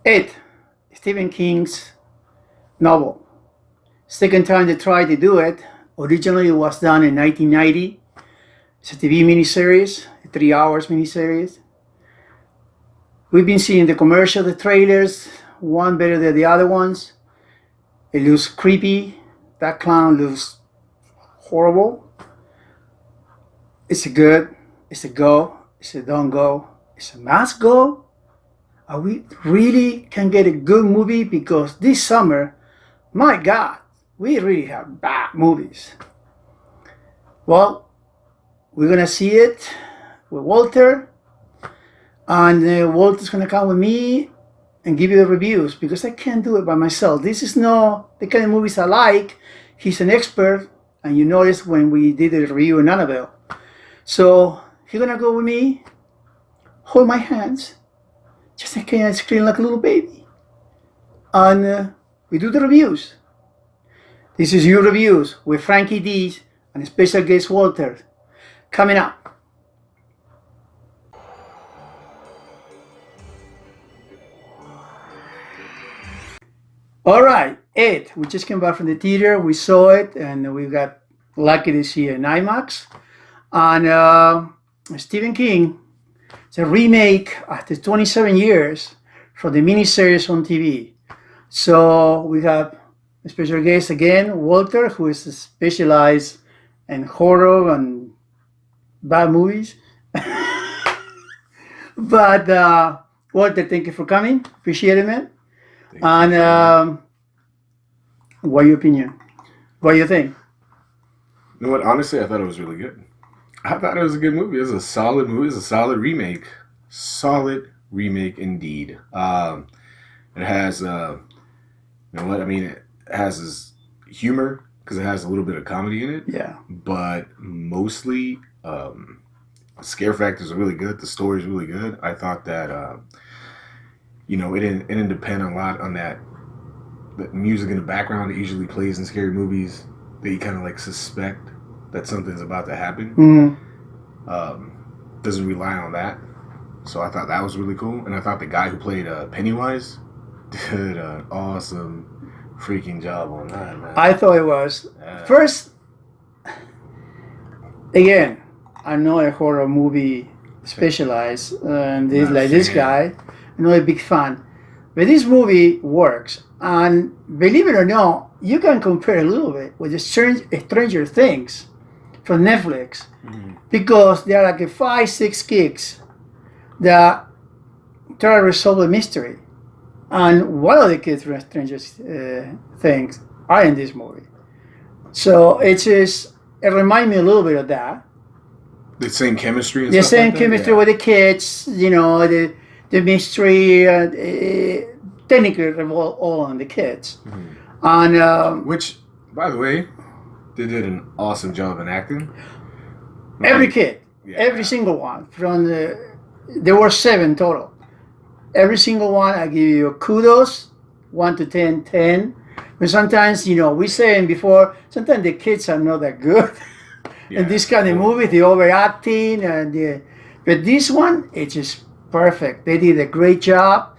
It, Stephen King's novel. Second time they tried to do it. Originally, it was done in 1990. It's a TV miniseries, a 3 hours miniseries. We've been seeing the commercial, the trailers, one better than the other ones. It looks creepy. That clown looks horrible. It's a good, it's a go, it's a don't go, it's a must go. Are we really can get a good movie? Because this summer, my God, we really have bad movies. Well, we're gonna see it with Walter, and Walter's gonna come with me and give you the reviews because I can't do it by myself. This is not the kind of movies I like. He's an expert, and you noticed when we did the review in Annabelle. So he's gonna go with me, hold my hands, just like I scream like a little baby, and we do the reviews. This is your reviews with Frankie D's and special guest Walter coming up. All right, it. We just came back from the theater. We saw it, and we got lucky to see it in IMAX. And Stephen King, it's a remake after 27 years from the miniseries on TV. So we have a special guest again, Walter, who is specialized in horror and bad movies. But Walter, thank you for coming. Appreciate it, man. And what your opinion? What do you think? You know what? Honestly, I thought it was really good. I thought it was a good movie. It was a solid movie. It was a solid remake. Solid remake indeed. It has, you know what? I mean, it has this humor because it has a little bit of comedy in it. Yeah. But mostly, scare factors are really good. The story is really good. I thought that, you know, it didn't depend a lot on that music in the background that usually plays in scary movies that you kind of like suspect that something's about to happen. Doesn't rely on that. So I thought that was really cool. And I thought the guy who played Pennywise did an awesome freaking job on that, man. I thought it was. First, again, I'm not a horror movie specialized, and this like this guy, I'm not a big fan. But this movie works, and believe it or not, you can compare a little bit with the Stranger Things from Netflix, because there are like 5-6 kids that try to resolve a mystery, and one of the kids from Stranger Things are in this movie. So it reminds me a little bit of that. The same chemistry and The stuff same like chemistry with the kids, you know, the mystery, technically revolve all on the kids. And which, by the way, they did an awesome job in acting. every kid, every single one, there were 7 total. Every single one, I give you kudos, 1 to 10, 10. But sometimes, you know, we saying before, sometimes the kids are not that good. In this kind of movie, the overacting, but this one, it's just perfect. They did a great job.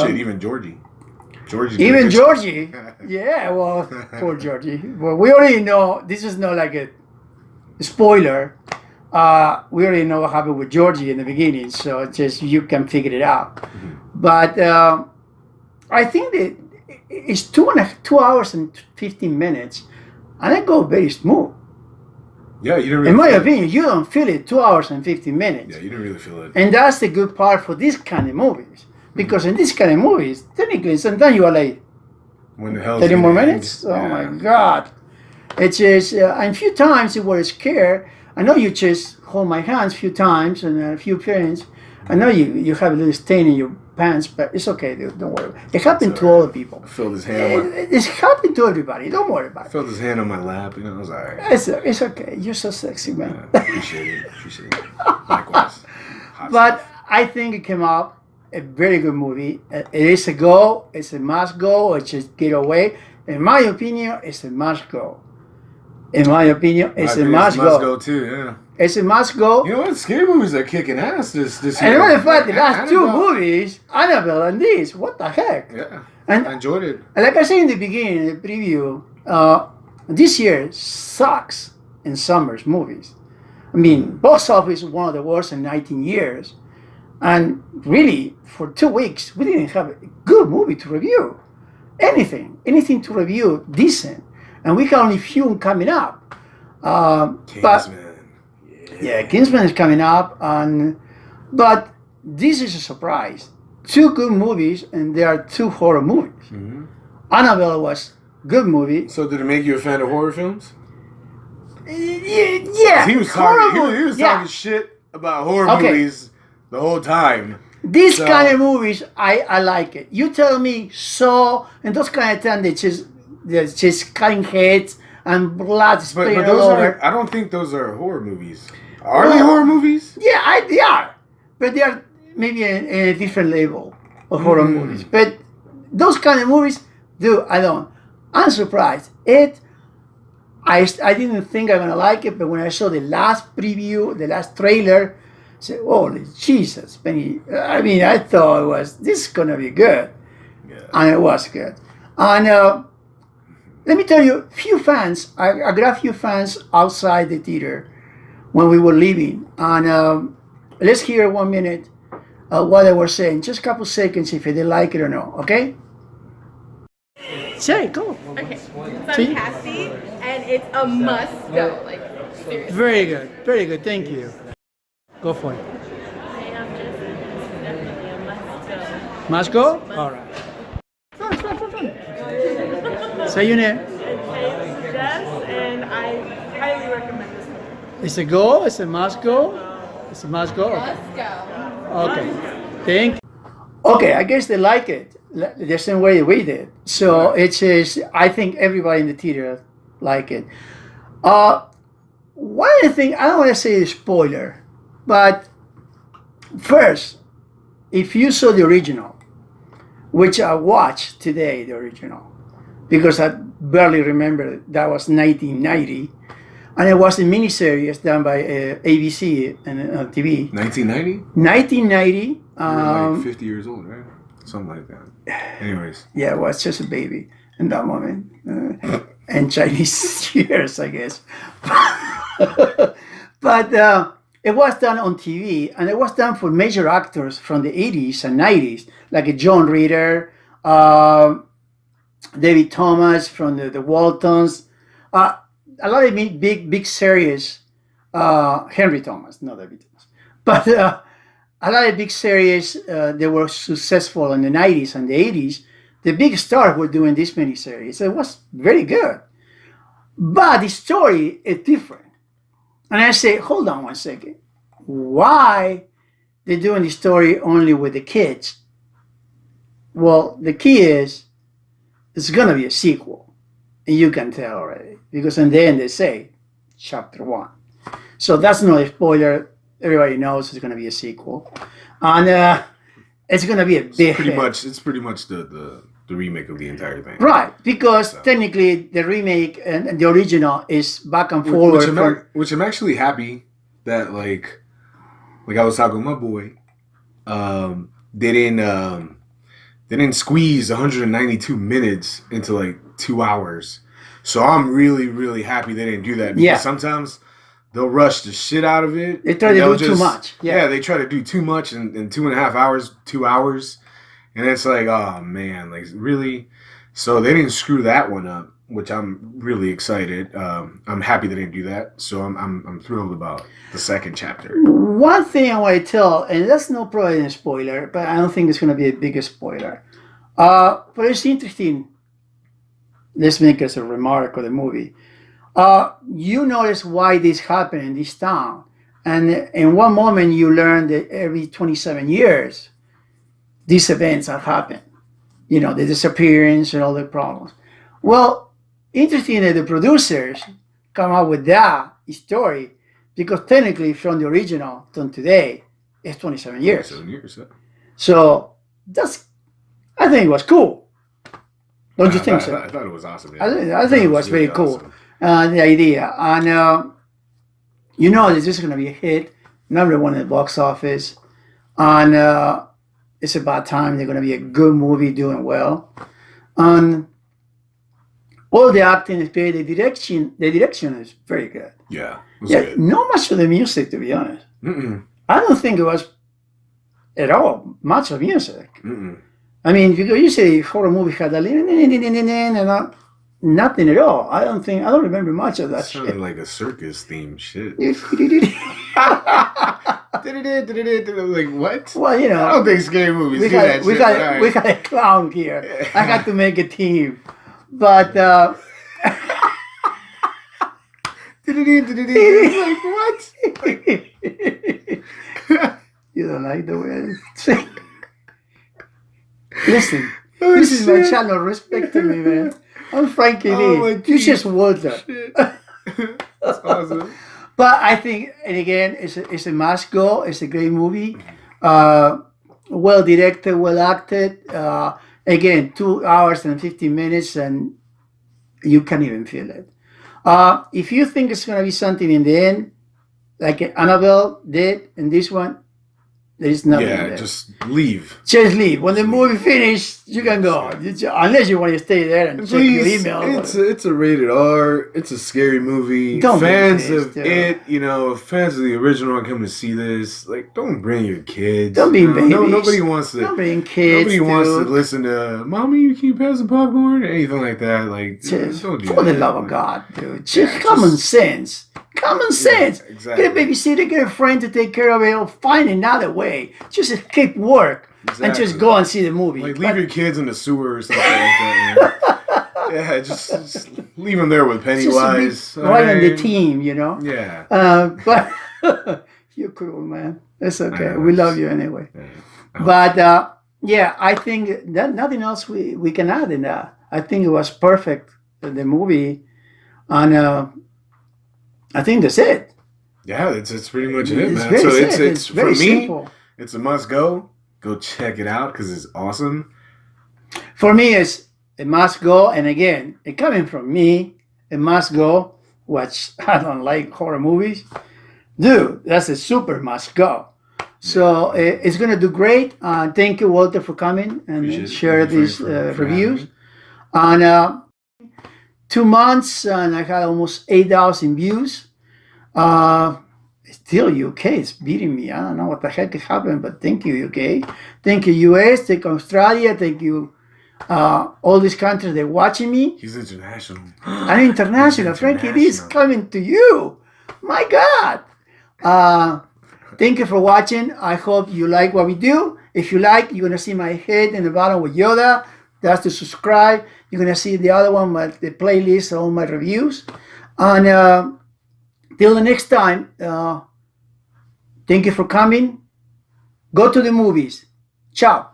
Shit, even Georgie. Even Georgie. Yeah, well, poor Georgie. Well, we already know, this is not like a spoiler. We already know what happened with Georgie in the beginning, so it's just you can figure it out. But I think that it's 2 hours and 15 minutes, and I go very smooth. Yeah, you didn't really in my opinion, you don't feel it 2 hours and 15 minutes. Yeah, you didn't really feel it. And that's the good part for this kind of movies. Because in this kind of movies, technically, sometimes you are like, when the hell 30 more minutes? Oh my God. It's just, and a few times you were scared. I know you just hold my hands a few times and a few parents. I know you have a little stain in your pants, but it's okay, dude. Don't worry. It happened to all the people. I filled his hand on my... It's happened to everybody. Don't worry about it. Filled his hand on my lap, you know, I was all right. It's okay. You're so sexy, man. Appreciate it. Likewise. But I think it came out a very good movie. It is a go. It's a must go. It's just get away. In my opinion, it's a must go. In my opinion, it's a I think must it's must go. go too. Yeah. It's a must go. You know what? Scary movies are kicking ass this And year. matter of fact, the last two Annabelle. movies, Annabelle and this, what the heck? Yeah. And I enjoyed it. like I said in the beginning, in the preview, this year sucks in summer's movies. I mean, box office is one of the worst in 19 years. And really, for 2 weeks, we didn't have a good movie to review. Anything to review decent. And we got only few coming up. But Kingsman. yeah, Kingsman is coming up. But this is a surprise. 2 good movies, and there are 2 horror movies. Mm-hmm. Annabelle was good movie. So did it make you a fan of horror films? Yeah, He was talking. He was talking shit about horror movies the whole time. These kind of movies, I like it. You tell me Saw and those kind of things, they're just cutting heads and blood spraying But all those over. I don't think those are horror movies. Are they horror movies? Yeah, they are, but they are maybe in a different level of horror movies. But those kind of movies, I don't. I'm surprised. I didn't think I'm gonna like it, but when I saw the last preview, the last trailer, I said, "Holy Jesus, Penny!" I mean, I thought this is gonna be good, and it was good. And let me tell you, few fans. I got a few fans outside the theater when we were leaving, and let's hear 1 minute what they were saying. Just a couple seconds if they like it or not. Okay? Say, go. Okay, so I'm Cassie, and it's a must go. Like, seriously. Very good. Thank you. Go for it. I am just definitely a must go. Must go? All right. Fun. Say your name. It's Jess, and I highly recommend this movie. It's a go? It's a must go? It's a must go? Okay. Must go. Okay. Thank you. Okay, I guess they like it the same way we did. So it says, I think everybody in the theater like it. One of the things, I don't want to say a spoiler, but first, if you saw the original, which I watched today, the original, because I barely remember that was 1990, and it was a miniseries done by ABC and TV. 1990? 1990. You're like 50 years old, right? Something like that. Anyways. Yeah, I was just a baby in that moment. And Chinese years, I guess. But it was done on TV, and it was done for major actors from the 80s and 90s, like John Ritter, David Thomas from the Waltons, a lot of big series, Henry Thomas, not David Thomas, but a lot of big series that were successful in the 90s and the 80s. The big stars were doing this miniseries. It was very good. But the story is different. And I say, hold on 1 second. Why they're doing the story only with the kids? Well, the key is it's going to be a sequel. And you can tell already. Because in the end they say, chapter 1. So that's not a spoiler. Everybody knows it's going to be a sequel. And it's going to be a big hit. It's pretty much the remake of the entire thing. Right, because technically the remake and the original is back and forward. Which I'm actually happy that like I was talking with my boy, they didn't squeeze 192 minutes into like 2 hours. So I'm really, really happy they didn't do that, because sometimes they'll rush the shit out of it. They try to do too much. Yeah, they try to do too much in 2.5 hours, 2 hours. And it's like, oh man, like really? So they didn't screw that one up, which I'm really excited. I'm happy they didn't do that. So I'm thrilled about the second chapter. One thing I want to tell, and that's not probably a spoiler, but I don't think it's going to be a big spoiler. But it's interesting. Let's make as a remark of the movie. You notice why this happened in this town. And in one moment you learn that every 27 years, these events have happened. You know, the disappearance and all the problems. Well, interesting that the producers come up with that story, because technically from the original to today, it's 27 years. 27 years, yeah. So I think it was cool. Don't you think so? I thought it was awesome. Yeah. I think it was very cool. Awesome. the idea. And you know this is going to be a hit, number one in the box office. And it's about time they're going to be a good movie doing well. And all the acting is great. The direction is very good. Yeah. It was Yeah, good. not much for the music, to be honest. Mm-mm. I don't think it was at all much of music. Mm-mm. I mean, because usually horror movies had that and nothing at all. I don't remember much of that Sounded shit. like a circus themed shit. Like what? Well, you I know, don't think scary movies we do that got we shit. got but all we right. got a clown here. I got to make a team, but Like what? you don't like the way I sing. Listen, Oh, this is my shit. channel. Respect to me, man. I'm Frankie Oh, my Lee. You geez. just Walter. Shit. That's awesome. But I think, and again, it's a must go. It's a great movie. Well directed, well acted. Again, 2 hours and 15 minutes, and you can't even feel it. If you think it's going to be something in the end, like Annabelle did in this one, there is nothing Yeah, there. just leave. Just leave. When the movie finished, you can go. Unless you want to stay there and check your Please, email. it's a rated R. It's a scary movie. Don't be fans pissed, of dude. it, fans of the original are coming to see this. Like, don't bring your kids. Don't be No, babies. nobody wants to. Don't bring kids. Nobody wants to dude. listen to "Mommy, you can pass the popcorn" or anything like that. Like, Just, don't do for that. the love of God, dude. Just Yeah, common just- sense. Common sense. exactly. Get a babysitter, get a friend to take care of it, or find another way. Just escape work and just Exactly. go and see the movie. Like, But- leave your kids in the sewer or something like that. Yeah, just leave them there with just Pennywise. be right on the alright? team, you know? Yeah. But you're cool, man. That's okay. I know, We it's- love you anyway. Yeah. But yeah, I think that nothing else we can add in that. I think it was perfect, the movie. And I think that's it. Yeah, it's pretty much it, It's man. very So simple. it's for very me, simple. it's a must go. Go check it out because it's awesome. For me, it's a must go. And again, it coming from me, a must go, which I don't like horror movies. Dude, that's a super must go. So it's going to do great. Thank you, Walter, for coming and Appreciate it. share Thank you these for having reviews. me. And 2 months, and I had almost 8,000 views. Still, UK is beating me. I don't know what the heck is happening, but thank you, UK. Thank you, US. Thank you, Australia. Thank you, all these countries. They're watching me. He's international. I'm international. Frankie, this is coming to you. My God. Thank you for watching. I hope you like what we do. If you like, you're going to see my head in the bottom with Yoda. That's to subscribe. You're going to see the other one, the playlist, all my reviews. And till the next time, thank you for coming. Go to the movies. Ciao.